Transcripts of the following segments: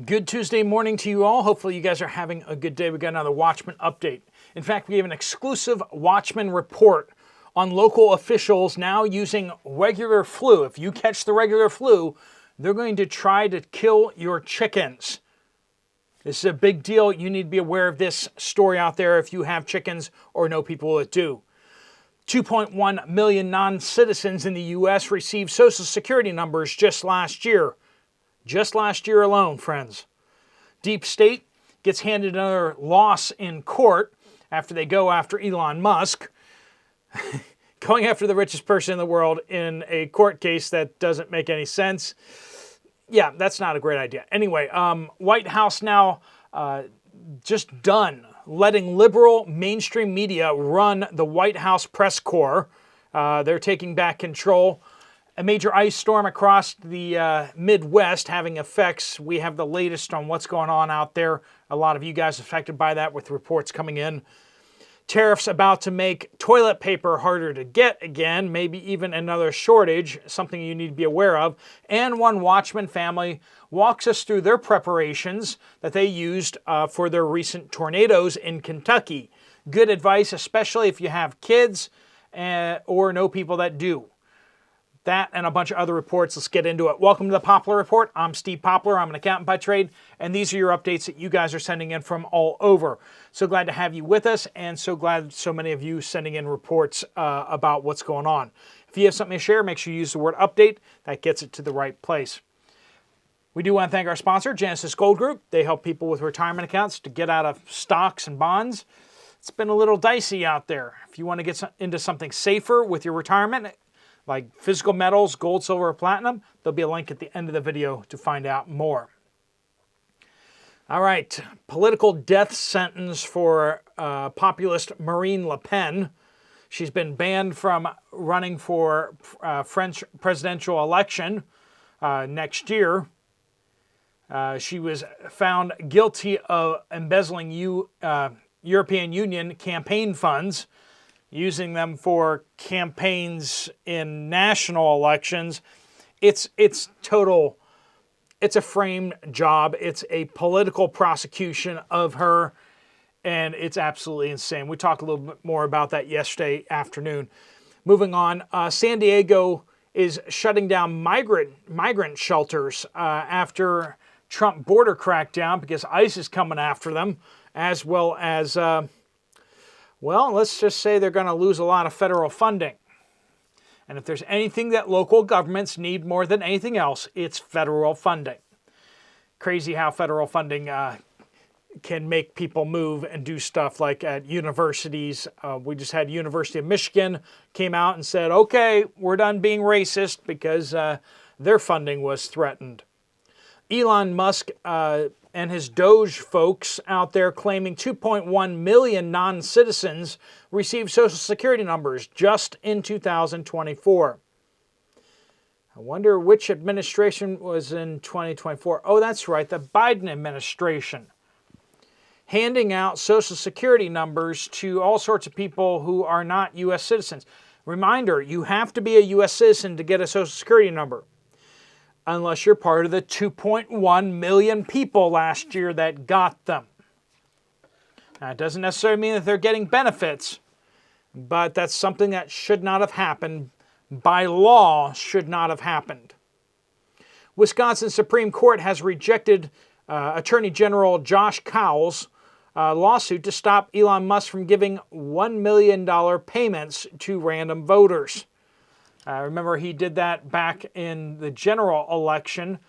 Good Tuesday morning to you all. Hopefully you guys are having a good day. We got another Watchmen update. In fact, we have an exclusive Watchmen report on local officials now using regular flu. If you catch the regular flu, they're going to try to kill your chickens. This is a big deal. You need to be aware of this story out there if you have chickens or know people that do. 2.1 million non-citizens in the U.S. received Social Security numbers just last year. Just last year alone, friends. Deep State gets handed another loss in court after they go after Elon Musk. Going after the richest person in the world in a court case that doesn't make any sense. Yeah, that's not a great idea. Anyway, White House now just done letting liberal mainstream media run the White House press corps. They're taking back control. A major ice storm across the Midwest having effects. We have the latest on what's going on out there. A lot of you guys affected by that with reports coming in. Tariffs about to make toilet paper harder to get again, maybe even another shortage, something you need to be aware of. And one Watchmen family walks us through their preparations that they used for their recent tornadoes in Kentucky. Good advice, especially if you have kids or know people that do. That and a bunch of other reports. Let's get into it. Welcome to the Poplar Report. I'm Steve Poplar. I'm an accountant by trade, and these are your updates that you guys are sending in from all over. So glad to have you with us, and so glad so many of you sending in reports about what's going on. If you have something to share, make sure you use the word update. That gets it to the right place. We do want to thank our sponsor, Genesis Gold Group. They help people with retirement accounts to get out of stocks and bonds. It's been a little dicey out there. If you want to get into something safer with your retirement, like physical metals, gold, silver, or platinum, there'll be a link at the end of the video to find out more. All right, political death sentence for populist Marine Le Pen. She's been banned from running for French presidential election next year. She was found guilty of embezzling European Union campaign funds, using them for campaigns in national elections. It's a framed job. It's a political prosecution of her, and it's absolutely insane. We talked a little bit more about that yesterday afternoon. Moving on, San Diego is shutting down migrant shelters after Trump border crackdown because ICE is coming after them, as well as well, let's just say they're going to lose a lot of federal funding. And if there's anything that local governments need more than anything else, it's federal funding. Crazy how federal funding can make people move and do stuff like at universities. We just had University of Michigan came out and said, okay, we're done being racist because their funding was threatened. Elon Musk and his Doge folks out there claiming 2.1 million non-citizens received Social Security numbers just in 2024. I wonder which administration was in 2024. Oh, that's right, the Biden administration. Handing out Social Security numbers to all sorts of people who are not U.S. citizens. Reminder, you have to be a U.S. citizen to get a Social Security number, unless you're part of the 2.1 million people last year that got them. Now, it doesn't necessarily mean that they're getting benefits, but that's something that should not have happened. By law, should not have happened. Wisconsin Supreme Court has rejected Attorney General Josh Cowles' lawsuit to stop Elon Musk from giving $1 million payments to random voters. Remember, he did that back in the general election,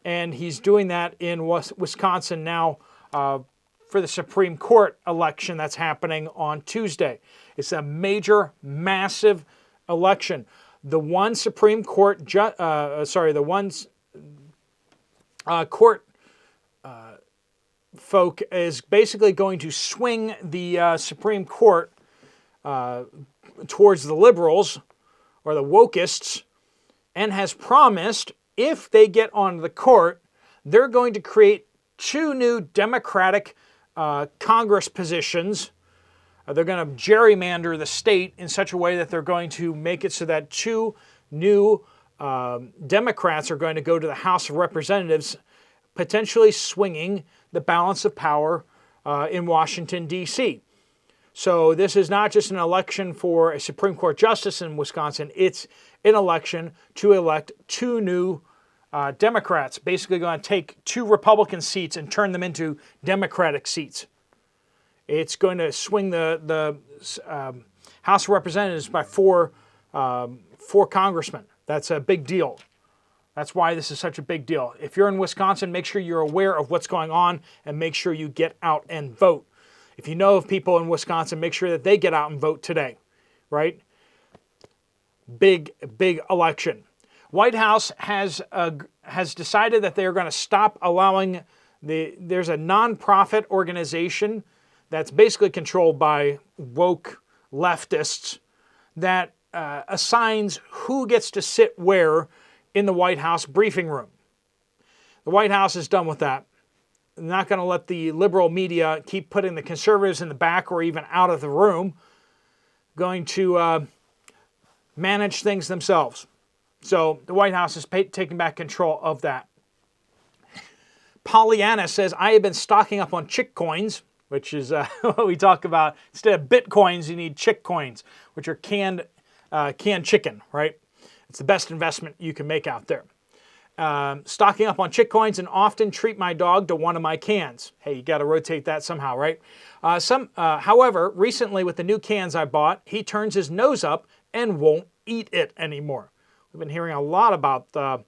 and he's doing that in Wisconsin now for the Supreme Court election that's happening on Tuesday. It's a major, massive election. The one Supreme Court, court folk is basically going to swing the Supreme Court towards the liberals, or the wokeists, and has promised if they get on the court, they're going to create 2 new Democratic Congress positions. They're going to gerrymander the state in such a way that they're going to make it so that 2 new Democrats are going to go to the House of Representatives potentially swinging the balance of power in Washington, D.C. So this is not just an election for a Supreme Court justice in Wisconsin. It's an election to elect 2 new Democrats, basically going to take 2 Republican seats and turn them into Democratic seats. It's going to swing the House of Representatives by 4 congressmen. That's a big deal. That's why this is such a big deal. If you're in Wisconsin, make sure you're aware of what's going on and make sure you get out and vote. If you know of people in Wisconsin, make sure that they get out and vote today, right? Big election. White House has decided that they're going to stop allowing there's a nonprofit organization that's basically controlled by woke leftists that assigns who gets to sit where in the White House briefing room. The White House is done with that. They're not going to let the liberal media keep putting the conservatives in the back or even out of the room. Going to manage things themselves. So the White House is taking back control of that. Pollyanna says, I have been stocking up on chick coins, which is what we talk about. Instead of bitcoins, you need chick coins, which are canned chicken, right? It's the best investment you can make out there. Stocking up on chick coins and often treat my dog to one of my cans. Hey, you got to rotate that somehow, right? However, recently with the new cans I bought, he turns his nose up and won't eat it anymore. We've been hearing a lot about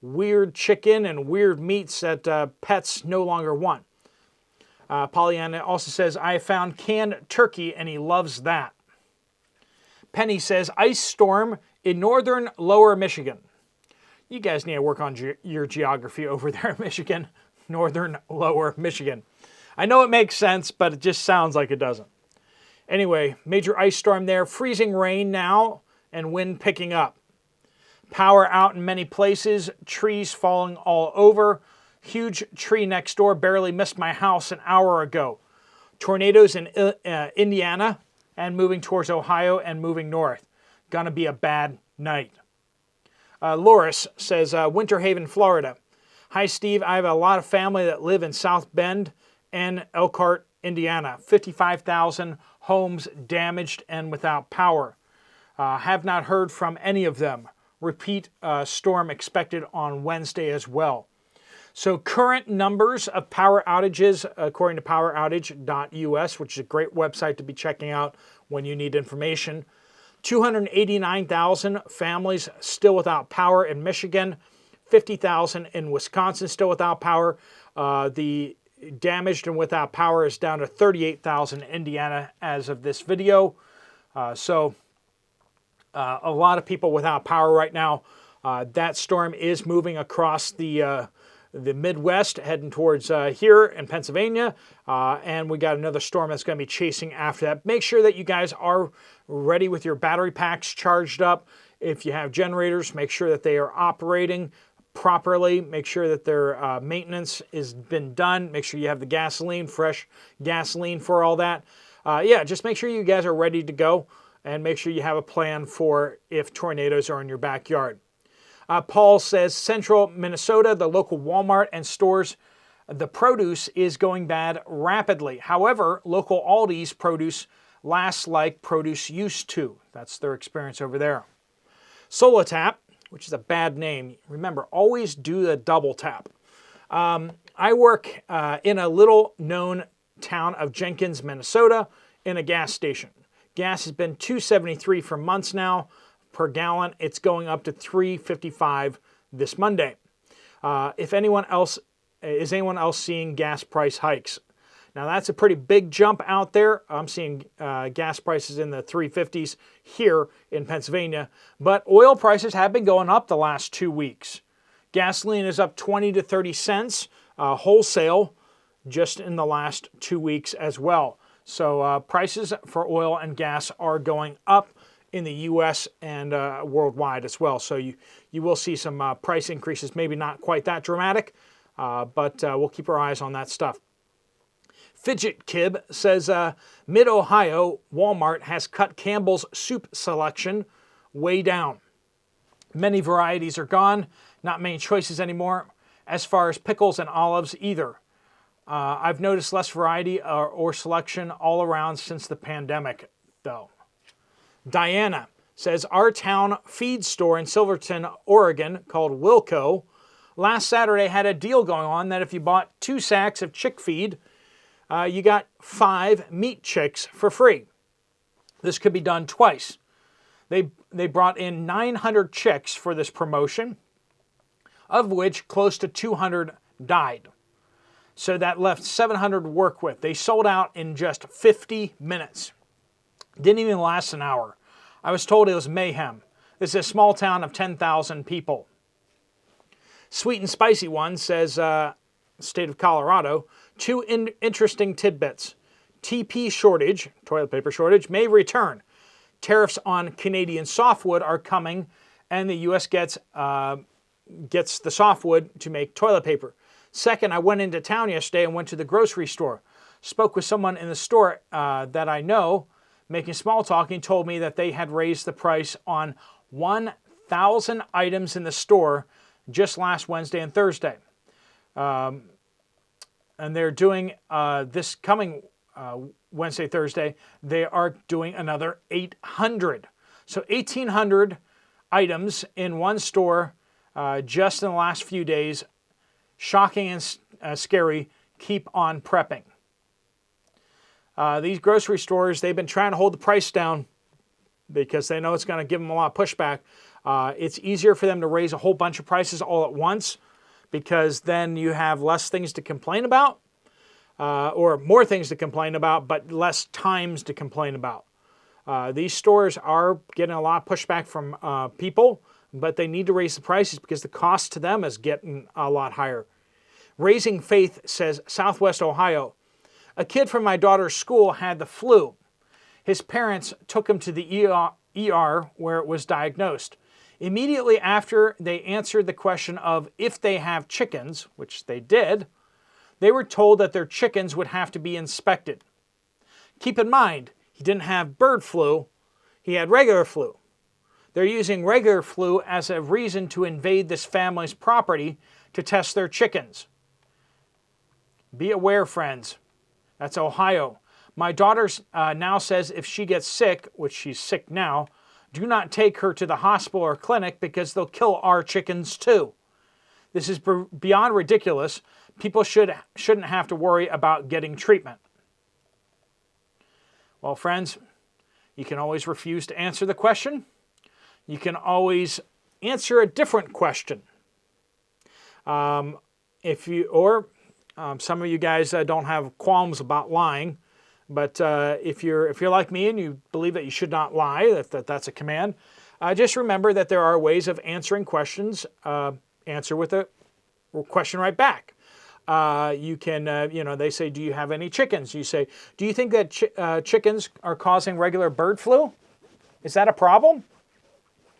weird chicken and weird meats that pets no longer want. Pollyanna also says, I found canned turkey and he loves that. Penny says, ice storm in northern lower Michigan. You guys need to work on your geography over there in Michigan. Northern lower Michigan. I know it makes sense, but it just sounds like it doesn't. Anyway, major ice storm there. Freezing rain now and wind picking up. Power out in many places. Trees falling all over. Huge tree next door barely missed my house an hour ago. Tornadoes in Indiana and moving towards Ohio and moving north. Gonna be a bad night. Loris says, Winter Haven, Florida. Hi, Steve. I have a lot of family that live in South Bend and Elkhart, Indiana. 55,000 homes damaged and without power. Have not heard from any of them. Repeat storm expected on Wednesday as well. So current numbers of power outages, according to poweroutage.us, which is a great website to be checking out when you need information. 289,000 families still without power in Michigan, 50,000 in Wisconsin still without power. The damaged and without power is down to 38,000 in Indiana as of this video. So a lot of people without power right now. That storm is moving across the Midwest, heading towards here in Pennsylvania, and we got another storm that's going to be chasing after that. Make sure that you guys are ready with your battery packs charged up. If you have generators, make sure that they are operating properly. Make sure that their maintenance has been done. Make sure you have the gasoline, fresh gasoline for all that. Just make sure you guys are ready to go, and make sure you have a plan for if tornadoes are in your backyard. Paul says, Central Minnesota, the local Walmart and stores, the produce is going bad rapidly. However, local Aldi's produce lasts like produce used to. That's their experience over there. Solotap, which is a bad name. Remember, always do the double tap. I work in a little known town of Jenkins, Minnesota, in a gas station. Gas has been $2.73 for months now. Per gallon, it's going up to $3.55 this Monday. Is anyone else seeing gas price hikes? Now that's a pretty big jump out there. I'm seeing gas prices in the 350s here in Pennsylvania, but oil prices have been going up the last 2 weeks. Gasoline is up 20 to 30 cents wholesale just in the last 2 weeks as well. So prices for oil and gas are going up in the U.S. and worldwide as well. So you will see some price increases, maybe not quite that dramatic, but we'll keep our eyes on that stuff. Fidget Kib says, Mid-Ohio Walmart has cut Campbell's soup selection way down. Many varieties are gone, not many choices anymore. as far as pickles and olives either. I've noticed less variety or selection all around since the pandemic, though. Diana says, our town feed store in Silverton, Oregon, called Wilco, last Saturday had a deal going on that if you bought 2 sacks of chick feed, you got 5 meat chicks for free. This could be done twice. They brought in 900 chicks for this promotion, of which close to 200 died. So that left 700 to work with. They sold out in just 50 minutes. Didn't even last an hour. I was told it was mayhem. This is a small town of 10,000 people. Sweet and Spicy One says, state of Colorado, 2 interesting tidbits. TP shortage, toilet paper shortage, may return. Tariffs on Canadian softwood are coming, and the U.S. gets the softwood to make toilet paper. Second, I went into town yesterday and went to the grocery store. Spoke with someone in the store that I know, making small talk, and told me that they had raised the price on 1,000 items in the store just last Wednesday and Thursday. And they're doing this coming Wednesday, Thursday, they are doing another 800. So 1,800 items in one store just in the last few days. Shocking and scary. Keep on prepping. These grocery stores, they've been trying to hold the price down because they know it's going to give them a lot of pushback. It's easier for them to raise a whole bunch of prices all at once because then you have less things to complain about, or more things to complain about, but less times to complain about. These stores are getting a lot of pushback from people, but they need to raise the prices because the cost to them is getting a lot higher. Raising Faith says, Southwest Ohio, a kid from my daughter's school had the flu. His parents took him to the ER where it was diagnosed. Immediately after they answered the question of if they have chickens, which they did, they were told that their chickens would have to be inspected. Keep in mind, he didn't have bird flu, he had regular flu. They're using regular flu as a reason to invade this family's property to test their chickens. Be aware, friends. That's Ohio. My daughter now says if she gets sick, which she's sick now, do not take her to the hospital or clinic because they'll kill our chickens too. This is beyond ridiculous. People shouldn't have to worry about getting treatment. Well, friends, you can always refuse to answer the question. You can always answer a different question. Some of you guys don't have qualms about lying, but if you're like me and you believe that you should not lie, that's a command, just remember that there are ways of answering questions. Answer with a question right back. You can, they say, do you have any chickens? You say, do you think that chickens are causing regular bird flu? Is that a problem?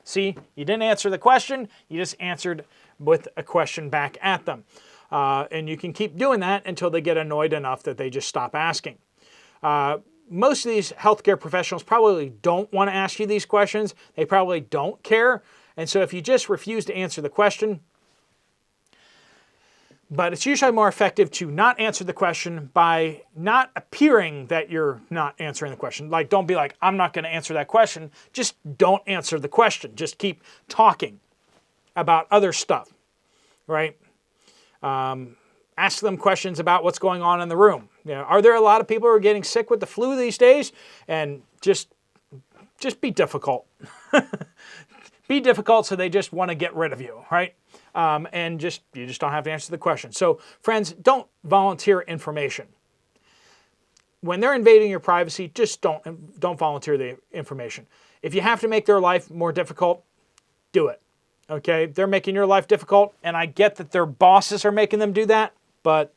See, you didn't answer the question, you just answered with a question back at them. And you can keep doing that until they get annoyed enough that they just stop asking. Most of these healthcare professionals probably don't want to ask you these questions. They probably don't care. And so if you just refuse to answer the question, but it's usually more effective to not answer the question by not appearing that you're not answering the question. Like, don't be like, I'm not going to answer that question. Just don't answer the question. Just keep talking about other stuff, right? Ask them questions about what's going on in the room. Are there a lot of people who are getting sick with the flu these days? And just be difficult. Be difficult so they just want to get rid of you, right? And you just don't have to answer the question. So, friends, don't volunteer information. When they're invading your privacy, just don't volunteer the information. If you have to make their life more difficult, do it. Okay? They're making your life difficult, and I get that their bosses are making them do that, but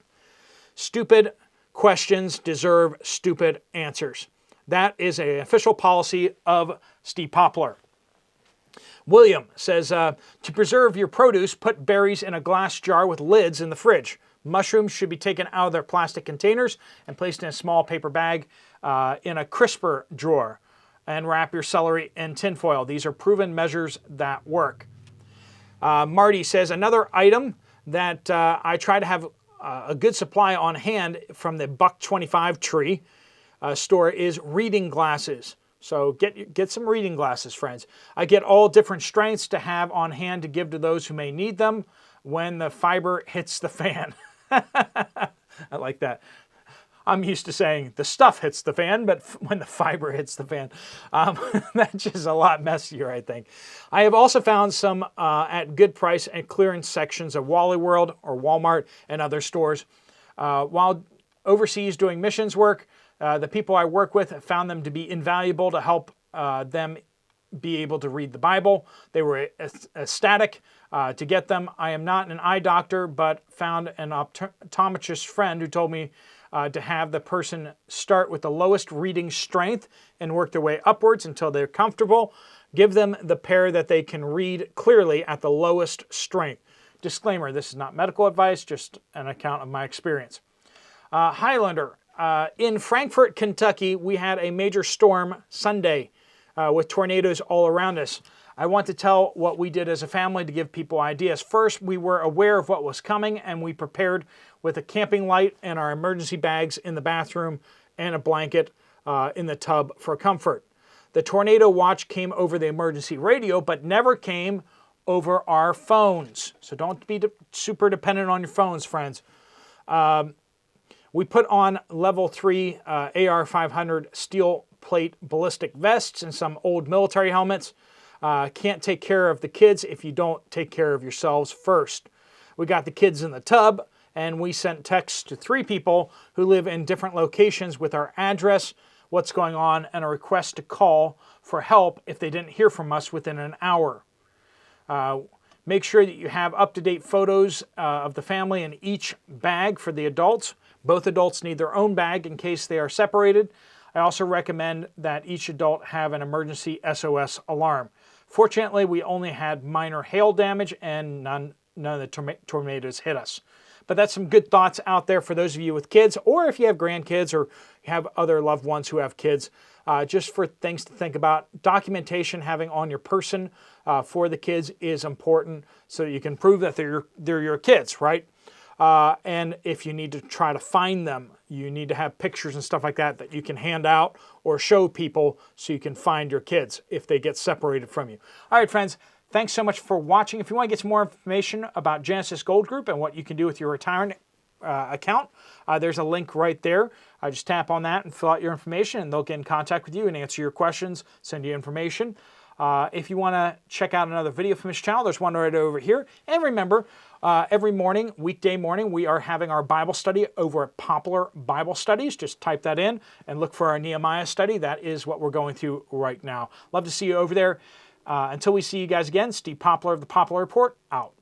stupid questions deserve stupid answers. That is an official policy of Steve Poplar. William says, to preserve your produce, put berries in a glass jar with lids in the fridge. Mushrooms should be taken out of their plastic containers and placed in a small paper bag in a crisper drawer. And wrap your celery in tinfoil. These are proven measures that work. Marty says, another item that I try to have a good supply on hand from the $1.25 tree store is reading glasses. So get some reading glasses, friends. I get all different strengths to have on hand to give to those who may need them when the fiber hits the fan. I like that. I'm used to saying the stuff hits the fan, but when the fiber hits the fan, that's just a lot messier, I think. I have also found some at good price and clearance sections of Wally World or Walmart and other stores. While overseas doing missions work, the people I work with have found them to be invaluable to help them be able to read the Bible. They were ecstatic to get them. I am not an eye doctor, but found an optometrist friend who told me to have the person start with the lowest reading strength and work their way upwards until they're comfortable. Give them the pair that they can read clearly at the lowest strength. Disclaimer, this is not medical advice, just an account of my experience. Highlander. In Frankfort, Kentucky, we had a major storm Sunday with tornadoes all around us. I want to tell what we did as a family to give people ideas. First, we were aware of what was coming and we prepared with a camping light and our emergency bags in the bathroom and a blanket in the tub for comfort. The tornado watch came over the emergency radio, but never came over our phones. So don't be super dependent on your phones, friends. We put on level 3 AR-500 steel plate ballistic vests and some old military helmets. Can't take care of the kids if you don't take care of yourselves first. We got the kids in the tub, and we sent texts to 3 people who live in different locations with our address, what's going on, and a request to call for help if they didn't hear from us within an hour. Make sure that you have up-to-date photos of the family in each bag for the adults. Both adults need their own bag in case they are separated. I also recommend that each adult have an emergency SOS alarm. Fortunately, we only had minor hail damage and none of the tornadoes hit us. But that's some good thoughts out there for those of you with kids, or if you have grandkids or you have other loved ones who have kids, just for things to think about. Documentation having on your person for the kids is important so that you can prove that they're your kids, right? And if you need to try to find them, you need to have pictures and stuff like that that you can hand out or show people so you can find your kids if they get separated from you. All right, friends, thanks so much for watching. If you want to get some more information about Genesis Gold Group and what you can do with your retirement account, there's a link right there. Just tap on that and fill out your information, and they'll get in contact with you and answer your questions, send you information. If you want to check out another video from this channel, there's one right over here. And remember, every morning, weekday morning, we are having our Bible study over at Poplar Bible Studies. Just type that in and look for our Nehemiah study. That is what we're going through right now. Love to see you over there. Until we see you guys again, Steve Poplar of the Poplar Report, out.